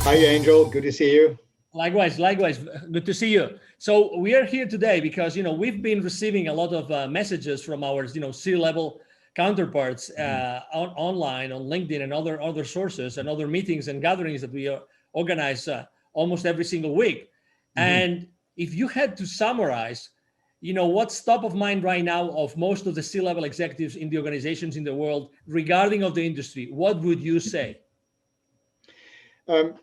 Hi, Angel. Good to see you. Likewise, likewise. Good to see you. So we are here today because we've been receiving a lot of messages from our C-level counterparts online on LinkedIn and other sources and other meetings and gatherings that we organize almost every single week. And if you had to summarize, what's top of mind right now of most of the C-level executives in the organizations in the world regarding of the industry, what would you say?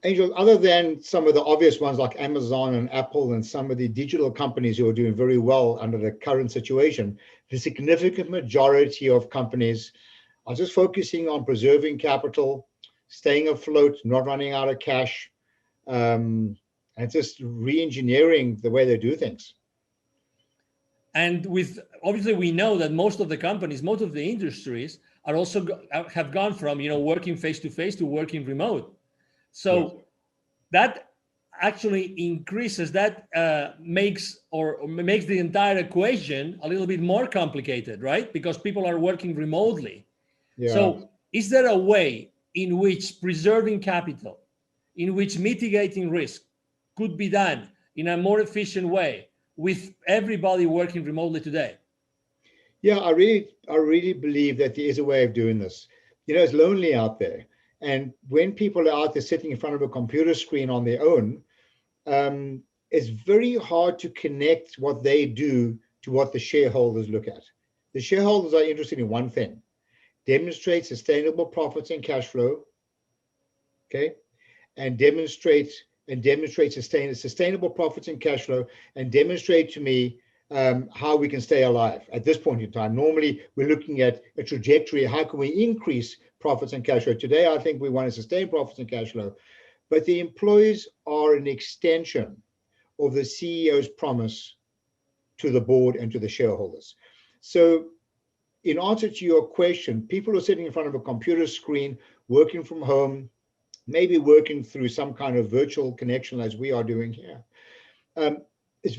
Angel, other than some of the obvious ones like Amazon and Apple and some of the digital companies who are doing very well under the current situation, the significant majority of companies are just focusing on preserving capital, staying afloat, not running out of cash, and just re-engineering the way they do things. And obviously we know that most of the companies, most of the industries are also have gone from working face to face to working remote. So yes, that actually increases, that makes the entire equation a little bit more complicated, right? Because people are working remotely. Yeah. So is there a way in which preserving capital, in which mitigating risk could be done in a more efficient way with everybody working remotely today? Yeah, I really believe that there is a way of doing this. It's lonely out there. And when people are out there sitting in front of a computer screen on their own, it's very hard to connect what they do to what the shareholders look at. The shareholders are interested in one thing: demonstrate sustainable profits and cash flow, okay? And demonstrate sustainable profits and cash flow, and demonstrate to me how we can stay alive at this point in time. Normally, we're looking at a trajectory. How can we increase profits and cash flow? Today, I think we want to sustain profits and cash flow, but the employees are an extension of the CEO's promise to the board and to the shareholders. So in answer to your question, people are sitting in front of a computer screen, working from home, maybe working through some kind of virtual connection as we are doing here. It's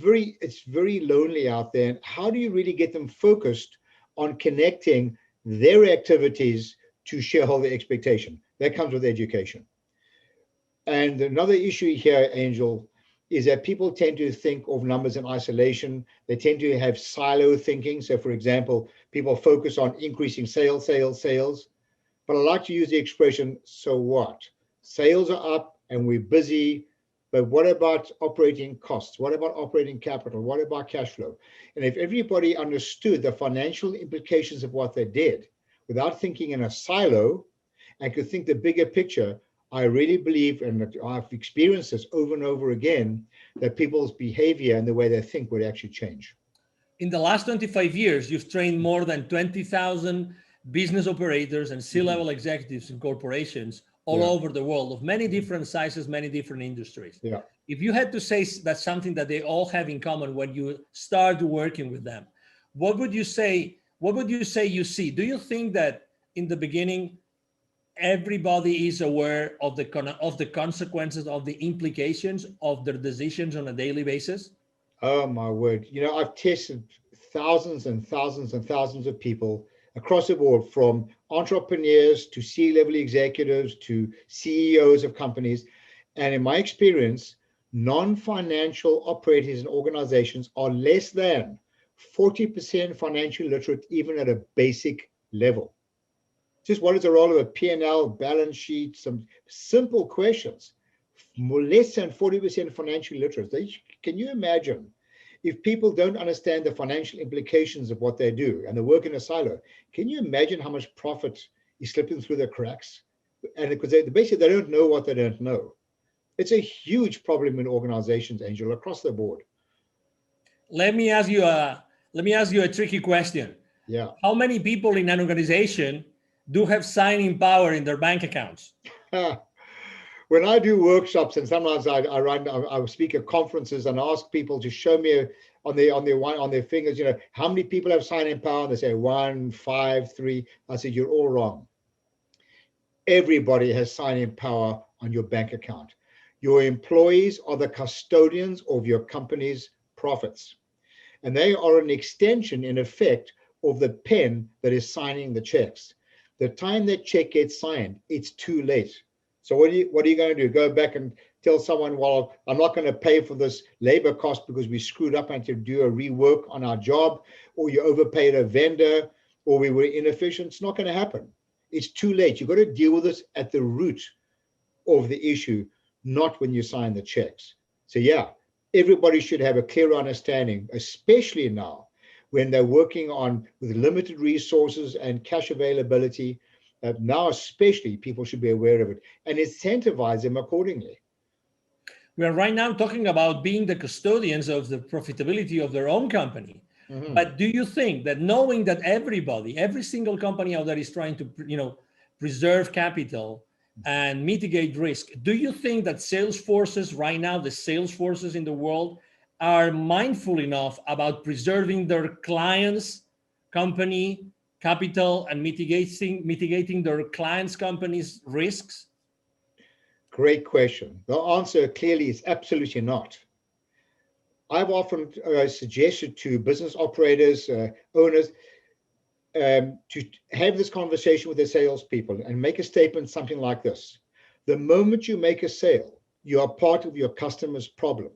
very lonely out there. How do you really get them focused on connecting their activities to shareholder expectation? That comes with education. And another issue here, Angel, is that people tend to think of numbers in isolation. They tend to have silo thinking. So for example, people focus on increasing sales. But I like to use the expression, so what? Sales are up and we're busy, but what about operating costs? What about operating capital? What about cash flow? And if everybody understood the financial implications of what they did without thinking in a silo and could think the bigger picture, I really believe, and I've experienced this over and over again, that people's behavior and the way they think would actually change. In the last 25 years, you've trained more than 20,000 business operators and C-level executives in corporations all over the world of many different sizes, many different industries. Yeah. If you had to say that's something that they all have in common when you start working with them, what would you say you see? Do you think that in the beginning, everybody is aware of the consequences, of the implications of their decisions on a daily basis? Oh my word. I've tested thousands and thousands and thousands of people across the board, from entrepreneurs to C-level executives to CEOs of companies. And in my experience, non-financial operators and organizations are less than 40% financially literate, even at a basic level. Just what is the role of a P&L, balance sheet, some simple questions. Less than 40% financially literate. Can you imagine if people don't understand the financial implications of what they do and they work in a silo? Can you imagine how much profit is slipping through the cracks? And because basically they don't know what they don't know. It's a huge problem in organizations, Angel, across the board. Let me ask you a tricky question. Yeah. How many people in an organization do have signing power in their bank accounts? When I do workshops, and sometimes I speak at conferences and ask people to show me on their fingers, how many people have signing power? And they say 1, 5, 3. I said, you're all wrong. Everybody has signing power on your bank account. Your employees are the custodians of your company's profits, and they are an extension, in effect, of the pen that is signing the checks. The time that check gets signed, it's too late. So what are you going to do? Go back and tell someone, well, I'm not going to pay for this labor cost because we screwed up and to do a rework on our job, or you overpaid a vendor, or we were inefficient. It's not going to happen. It's too late. You've got to deal with this at the root of the issue, not when you sign the checks. So yeah, everybody should have a clear understanding, especially now when they're working on with limited resources and cash availability. Now, especially, people should be aware of it and incentivize them accordingly. We are right now talking about being the custodians of the profitability of their own company. Mm-hmm. But do you think that knowing that every single company out there is trying to, preserve capital and mitigate risk, do you think that sales forces right now, the sales forces in the world, are mindful enough about preserving their clients' company capital and mitigating their clients' companies' risks? Great question. The answer clearly is absolutely not. I've often suggested to business operators, owners, to have this conversation with their salespeople and make a statement something like this: the moment you make a sale, you are part of your customer's problem.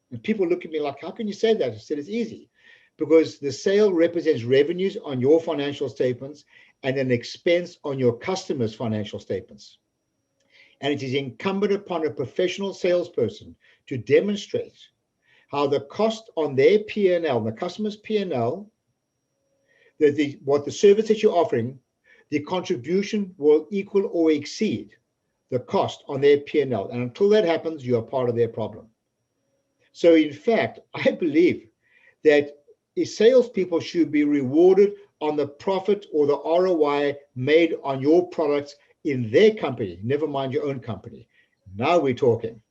And people look at me like, how can you say that? I said, it's easy. Because the sale represents revenues on your financial statements and an expense on your customer's financial statements. And it is incumbent upon a professional salesperson to demonstrate how the cost on their P&L, the customer's P&L, what the service that you're offering, the contribution will equal or exceed the cost on their P&L. And until that happens, you are part of their problem. So in fact, I believe that salespeople should be rewarded on the profit or the ROI made on your products in their company, never mind your own company. Now we're talking.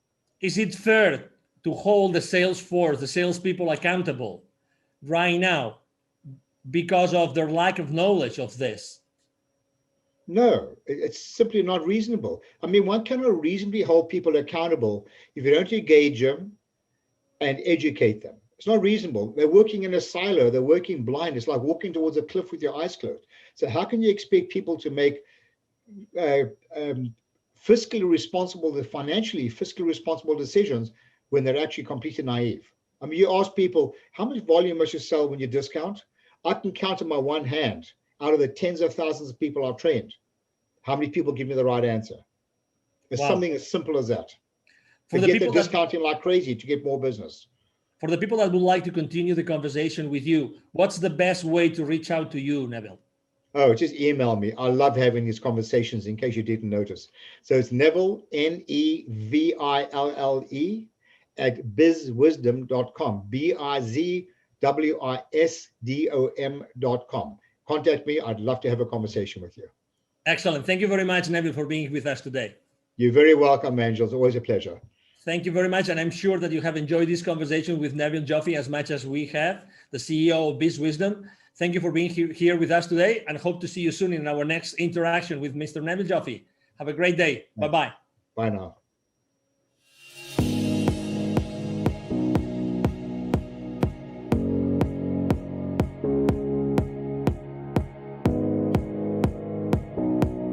Is it fair to hold the sales force, the salespeople accountable right now because of their lack of knowledge of this? No, it's simply not reasonable. I mean, one cannot reasonably hold people accountable if you don't engage them and educate them. It's not reasonable. They're working in a silo. They're working blind. It's like walking towards a cliff with your eyes closed. So how can you expect people to make fiscally responsible decisions when they're actually completely naive? I mean, you ask people, how much volume must you sell when you discount? I can count on my one hand out of the tens of thousands of people I've trained. How many people give me the right answer? It's something as simple as that. Forget the discounting like crazy to get more business. For the people that would like to continue the conversation with you, what's the best way to reach out to you, Neville? Oh, just email me. I love having these conversations, in case you didn't notice. So it's Neville, Neville, at bizwisdom.com, bizwisdom.com. Contact me. I'd love to have a conversation with you. Excellent. Thank you very much, Neville, for being with us today. You're very welcome, Angel. It's always a pleasure. Thank you very much. And I'm sure that you have enjoyed this conversation with Neville Joffe as much as we have, the CEO of BizWisdom. Thank you for being here with us today, and hope to see you soon in our next interaction with Mr. Neville Joffe. Have a great day. Bye-bye. Bye now.